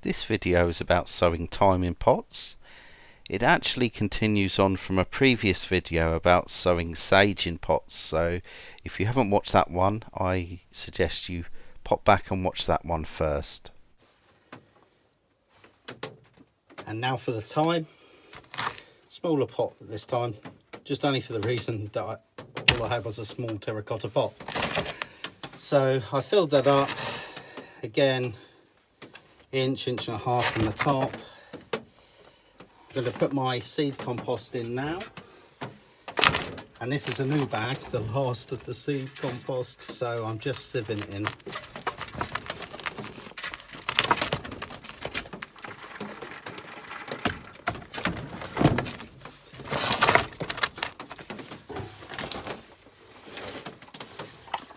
This video is about sowing thyme in pots. It actually continues on from a previous video about sowing sage in pots, so if you haven't watched that one, I suggest you pop back and watch that one first. And now for the thyme. Smaller pot this time, just only for the reason that all I had was a small terracotta pot. So I filled that up again, inch and a half from the top. I'm going to put my seed compost in now, and this is a new bag, the last of the seed compost, so I'm just sieving it in.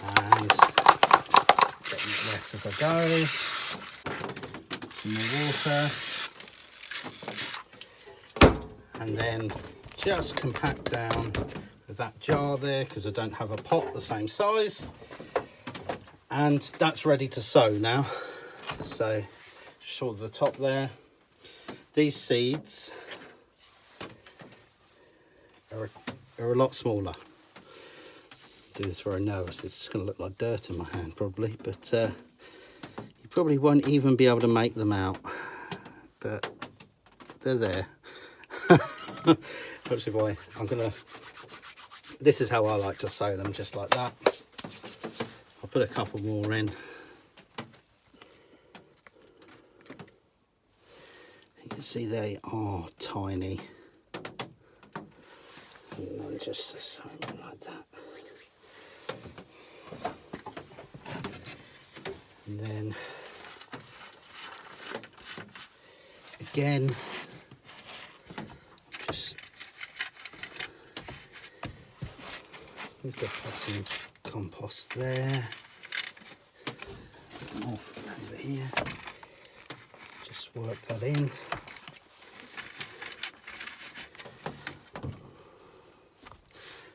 And getting it wet as I go. Some more water, and then just compact down with that jar there because I don't have a pot the same size, and that's ready to sow now. So just saw the top there. These seeds are a lot smaller. Do this very nervous. It's just going to look like dirt in my hand probably, but you probably won't even be able to make them out, but they're there. Which is why this is how I like to sow them, just like that. I'll put a couple more in. You can see they are tiny. And then just sow them like that. And then again, just with the potting compost there, a bit more from over here, just work that in.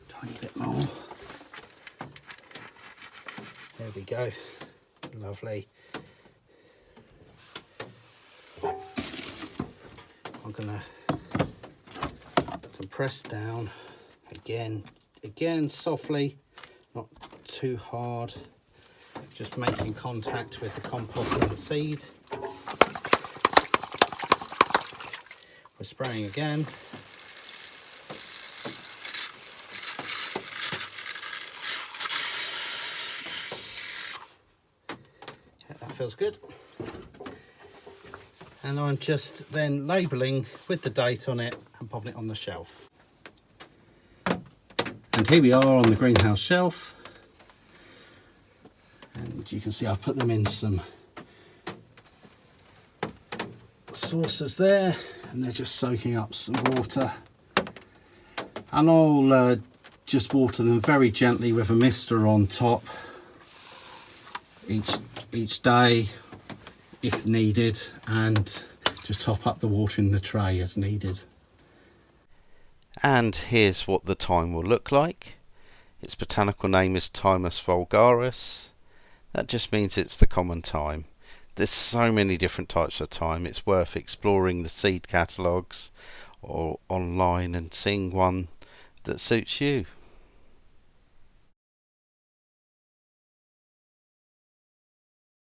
Tiny bit more. There we go. Lovely. I'm gonna compress down again softly, not too hard, just making contact with the compost and the seed. We're spraying again. Feels good. And I'm just then labelling with the date on it and popping it on the shelf. And here we are on the greenhouse shelf, and you can see I put them in some saucers there, and they're just soaking up some water, and I'll just water them very gently with a mister on top each day if needed, and just top up the water in the tray as needed. And here's what the thyme will look like. Its botanical name is Thymus vulgaris. That just means it's the common thyme. There's so many different types of thyme, it's worth exploring the seed catalogues or online and seeing one that suits you.